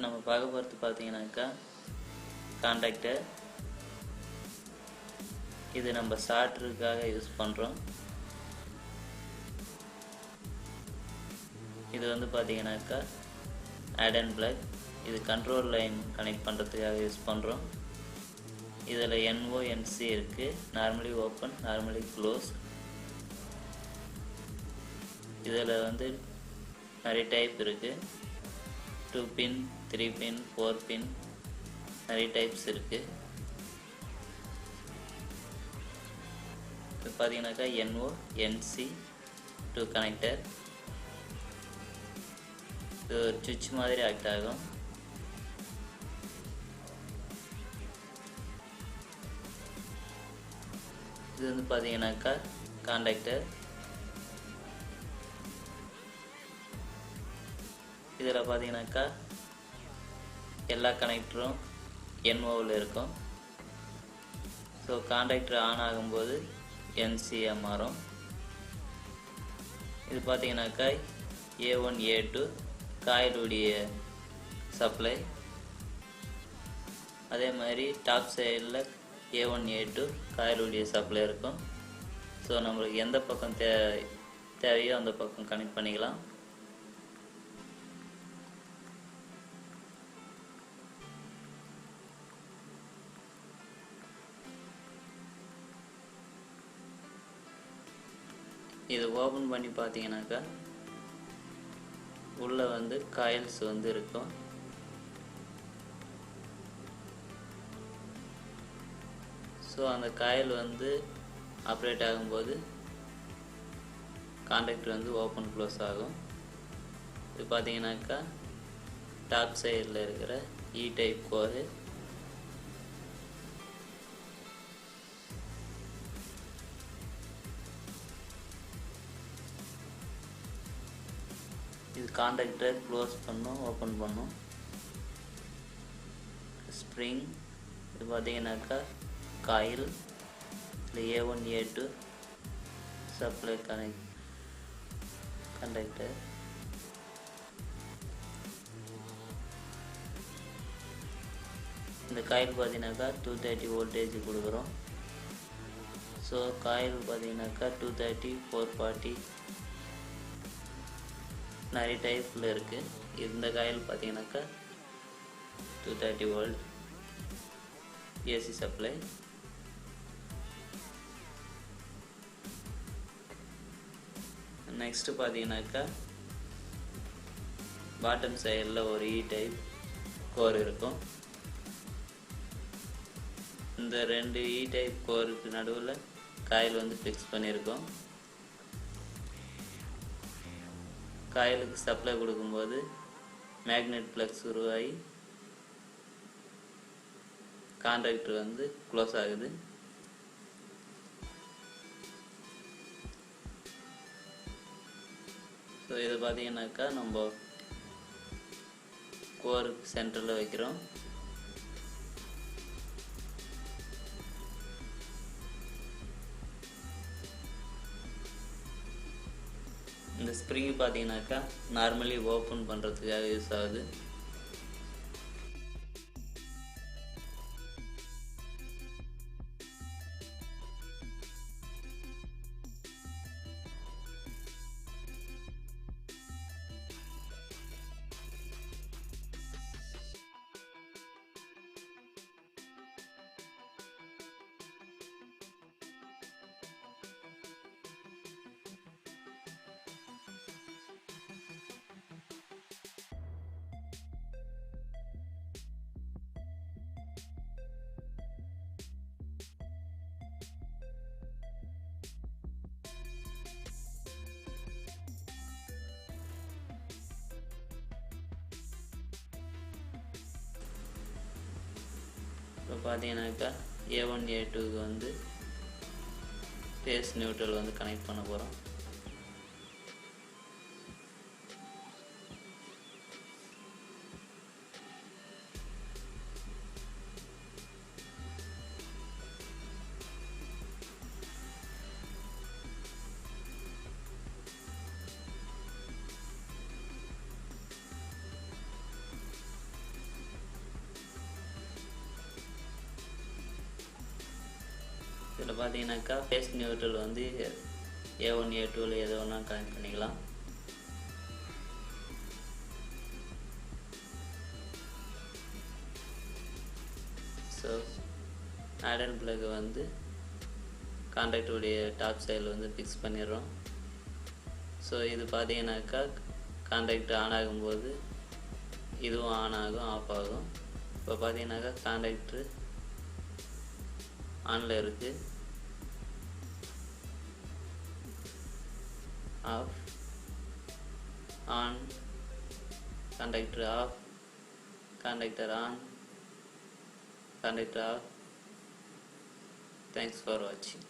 இப்போ நம்ம பார்க்க போகிறது பார்த்தீங்கன்னாக்கா காண்டாக்டர். இது நம்ம ஷார்ட்டருக்காக யூஸ் பண்ணுறோம். இது வந்து பார்த்தீங்கன்னாக்கா ஆட் அண்ட் பிளக். இது கண்ட்ரோல் லைன் கனெக்ட் பண்ணுறதுக்காக யூஸ் பண்ணுறோம். இதில் NONC இருக்குது. Normally open, normally close. இதில் வந்து நிறைய டைப் இருக்குது. 2 பின், 3 பின், 4 பின், நிறைய டைப்ஸ் இருக்குது. இப்போ பார்த்தீங்கன்னாக்கா NONC 2 கனெக்டர். இது ஒரு சுவிட்ச் மாதிரி ஆக்ட் ஆகும். இது வந்து பார்த்தீங்கன்னாக்கா காண்டாக்டர். இதில் பார்த்தீங்கன்னாக்கா எல்லா கனெக்டரும் NOவில் இருக்கும். ஸோ காண்டாக்டர் ஆன் ஆகும்போது NCயாக மாறும். இது பார்த்தீங்கன்னாக்கா A1 A2 காயிலுடைய சப்ளை. அதே மாதிரி டாப் சைடில் A1 A2 காயிலுடைய சப்ளை இருக்கும். ஸோ நம்மளுக்கு எந்த பக்கம் தேவையோ அந்த பக்கம் கனெக்ட் பண்ணிக்கலாம். இது ஓப்பன் பண்ணி பார்த்தீங்கன்னாக்கா உள்ளே வந்து காயில்ஸ் வந்து இருக்கும். ஸோ அந்த காயில் வந்து ஆப்ரேட் ஆகும்போது காண்டாக்டர் வந்து ஓப்பன் க்ளோஸ் ஆகும். இது பார்த்தீங்கன்னாக்கா டாப் சைடில் இருக்கிற E டைப் கோரு. இது காண்டாக்டர் க்ளோஸ் பண்ணும், ஓப்பன் பண்ணும். ஸ்ப்ரிங். இது பார்த்தீங்கன்னாக்கா காயில். இல்லை A1 A2 சப்ளை கண்டக்டர். இந்த காயில் பார்த்தீங்கன்னாக்கா 230 வோல்டேஜ் கொடுக்குறோம். ஸோ காயில் பார்த்தீங்கன்னாக்கா 230, 440 நிறைய டைப்பில் இருக்குது. இந்த காயில் பார்த்தீங்கன்னாக்கா 230 வோல்ட் AC சப்ளை. நெக்ஸ்ட்டு பார்த்தீங்கன்னாக்கா பாட்டம் சைடில் ஒரு E டைப் கோர் இருக்கும். இந்த 2 E டைப் கோருக்கு நடுவில் காயில் வந்து ஃபிக்ஸ் பண்ணியிருக்கோம். காயிலுக்கு சப்ளை கொடுக்கும்போது மேக்னெட் ஃப்ளக்ஸ் உருவாகி காண்டாக்டர் வந்து க்ளோஸ் ஆகுது. ஸோ இதை பார்த்தீங்கன்னாக்கா நம்ம கோருக்கு சென்டரில் வைக்கிறோம். இந்த ஸ்ப்ரிங் பார்த்தீங்கன்னாக்கா நார்மலி ஓப்பன் பண்ணுறதுக்காக யூஸ் ஆகுது. இப்போ பார்த்தீங்கன்னாக்கா A1 A2க்கு வந்து ஃபேஸ் நியூட்ரல் வந்து கனெக்ட் பண்ண போகிறோம். பார்த்தீங்கன்னாக்கா ஃபேஸ் நியூட்ரல் வந்து A1 A2 எது வேணால் கனெக்ட் பண்ணிக்கலாம். ஸோ ஆட் அண்ட் பிளக் வந்து கான்டாக்டுடைய டாப் சைடில் வந்து ஃபிக்ஸ் பண்ணிடுறோம். ஸோ இது பார்த்தீங்கன்னாக்கா கான்டாக்ட் ஆன் ஆகும்போது இதுவும் ஆன் ஆகும், ஆஃப் ஆகும். இப்போ பார்த்தீங்கன்னாக்கா கான்டாக்டரு ஆனில் இருக்குது, off, on, contactor off, contactor on, contactor off. Thanks for வாட்சிங்.